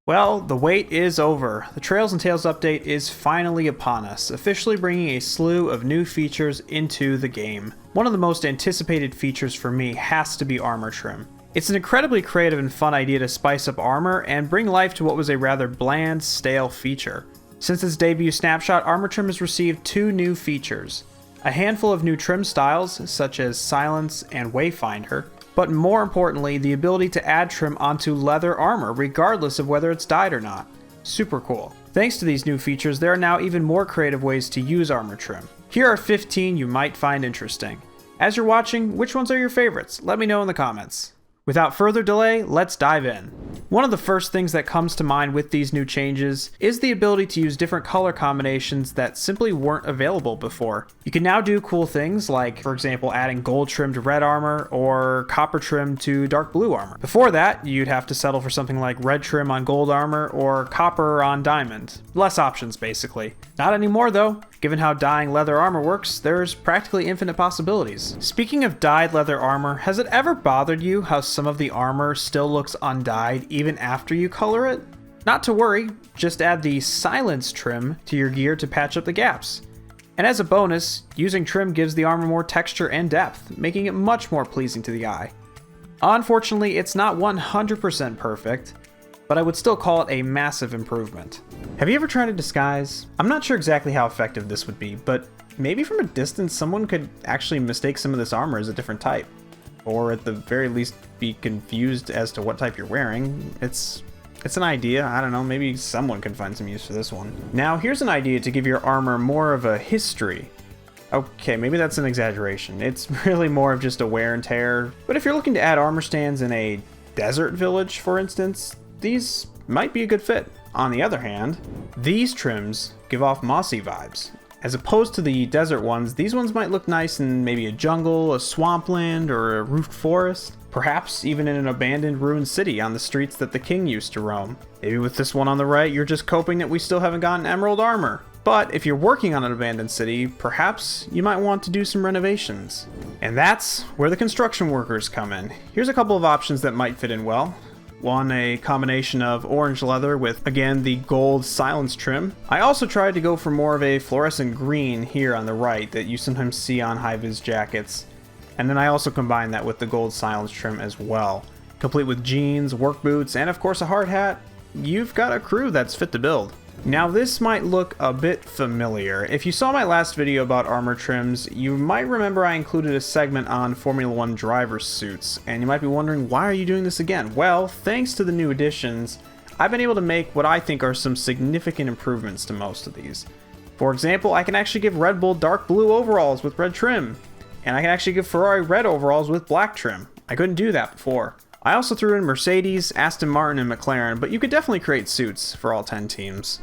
Well, the wait is over. The Trails and Tales update is finally upon us, officially bringing a slew of new features into the game. One of the most anticipated features for me has to be armor trim. It's an incredibly creative and fun idea to spice up armor and bring life to what was a rather bland, stale feature. Since its debut snapshot, armor trim has received two new features. A handful of new trim styles, such as Silence and Wayfinder, but more importantly, the ability to add trim onto leather armor, regardless of whether it's dyed or not. Super cool. Thanks to these new features, there are now even more creative ways to use armor trim. Here are 15 you might find interesting. As you're watching, which ones are your favorites? Let me know in the comments. Without further delay, let's dive in. One of the first things that comes to mind with these new changes is the ability to use different color combinations that simply weren't available before. You can now do cool things like, for example, adding gold trim to red armor or copper trim to dark blue armor. Before that, you'd have to settle for something like red trim on gold armor or copper on diamond. Less options, basically. Not anymore though. Given how dyeing leather armor works, there's practically infinite possibilities. Speaking of dyed leather armor, has it ever bothered you how some of the armor still looks undyed even after you color it? Not to worry, just add the Silence trim to your gear to patch up the gaps. And as a bonus, using trim gives the armor more texture and depth, making it much more pleasing to the eye. Unfortunately, it's not 100% perfect, but I would still call it a massive improvement. Have you ever tried a disguise? I'm not sure exactly how effective this would be, but maybe from a distance someone could actually mistake some of this armor as a different type. Or at the very least be confused as to what type you're wearing. It's an idea, I don't know, maybe someone can find some use for this one. Now here's an idea to give your armor more of a history. Okay, maybe that's an exaggeration. It's really more of just a wear and tear. But if you're looking to add armor stands in a desert village, for instance, these might be a good fit. On the other hand, these trims give off mossy vibes. As opposed to the desert ones, these ones might look nice in maybe a jungle, a swampland, or a roofed forest. Perhaps even in an abandoned ruined city on the streets that the king used to roam. Maybe with this one on the right, you're just coping that we still haven't gotten emerald armor. But if you're working on an abandoned city, perhaps you might want to do some renovations. And that's where the construction workers come in. Here's a couple of options that might fit in well. One, a combination of orange leather with, again, the gold Silence trim. I also tried to go for more of a fluorescent green here on the right that you sometimes see on high-vis jackets. And then I also combined that with the gold Silence trim as well. Complete with jeans, work boots, and of course a hard hat. You've got a crew that's fit to build. Now this might look a bit familiar. If you saw my last video about armor trims, you might remember I included a segment on Formula 1 driver suits, and you might be wondering, why are you doing this again? Well, thanks to the new additions, I've been able to make what I think are some significant improvements to most of these. For example, I can actually give Red Bull dark blue overalls with red trim, and I can actually give Ferrari red overalls with black trim. I couldn't do that before. I also threw in Mercedes, Aston Martin, and McLaren, but you could definitely create suits for all 10 teams.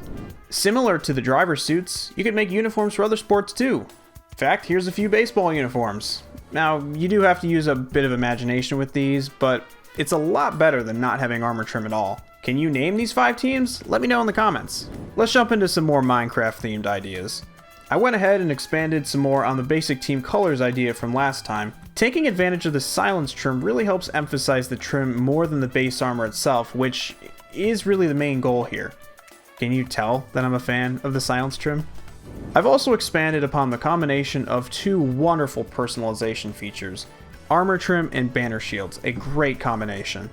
Similar to the driver suits, you could make uniforms for other sports too. In fact, here's a few baseball uniforms. Now, you do have to use a bit of imagination with these, but it's a lot better than not having armor trim at all. Can you name these 5 teams? Let me know in the comments. Let's jump into some more Minecraft themed ideas. I went ahead and expanded some more on the basic team colors idea from last time. Taking advantage of the Silence trim really helps emphasize the trim more than the base armor itself, which is really the main goal here. Can you tell that I'm a fan of the Silence trim? I've also expanded upon the combination of 2 wonderful personalization features, armor trim and banner shields, a great combination.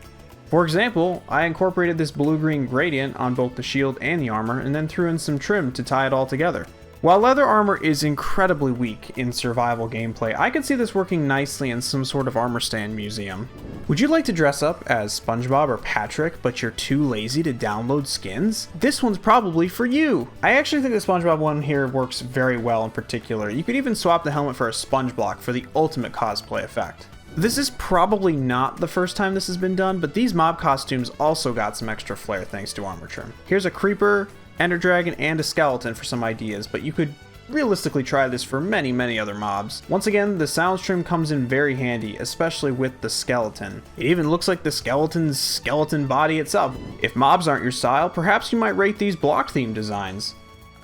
For example, I incorporated this blue-green gradient on both the shield and the armor, and then threw in some trim to tie it all together. While leather armor is incredibly weak in survival gameplay, I could see this working nicely in some sort of armor stand museum. Would you like to dress up as SpongeBob or Patrick, but you're too lazy to download skins? This one's probably for you! I actually think the SpongeBob one here works very well in particular. You could even swap the helmet for a sponge block for the ultimate cosplay effect. This is probably not the first time this has been done, but these mob costumes also got some extra flair thanks to armor trim. Here's a creeper, Ender Dragon, and a skeleton for some ideas, but you could realistically try this for many other mobs. Once again, the Silence trim comes in very handy, especially with the skeleton. It even looks like the skeleton's skeleton body itself. If mobs aren't your style, perhaps you might rate these block theme designs.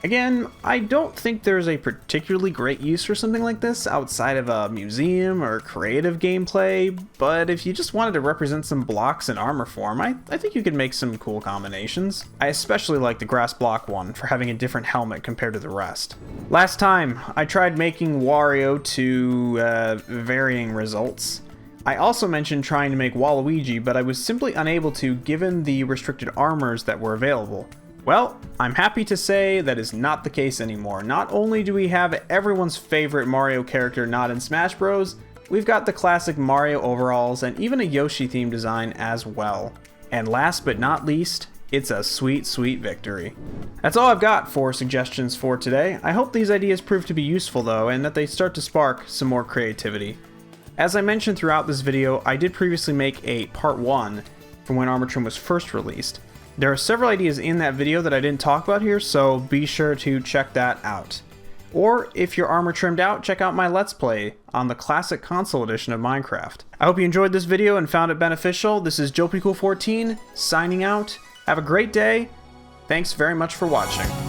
Again, I don't think there's a particularly great use for something like this outside of a museum or creative gameplay, but if you just wanted to represent some blocks in armor form, I think you could make some cool combinations. I especially like the grass block one for having a different helmet compared to the rest. Last time, I tried making Wario to varying results. I also mentioned trying to make Waluigi, but I was simply unable to given the restricted armors that were available. Well, I'm happy to say that is not the case anymore. Not only do we have everyone's favorite Mario character not in Smash Bros, we've got the classic Mario overalls and even a Yoshi themed design as well. And last but not least, it's a sweet, sweet victory. That's all I've got for suggestions for today. I hope these ideas prove to be useful though, and that they start to spark some more creativity. As I mentioned throughout this video, I did previously make a part 1 from when Armatrim was first released. There are several ideas in that video that I didn't talk about here, so be sure to check that out. Or, if you're armor trimmed out, check out my Let's Play on the classic console edition of Minecraft. I hope you enjoyed this video and found it beneficial. This is JoePrettyCool14, signing out. Have a great day. Thanks very much for watching.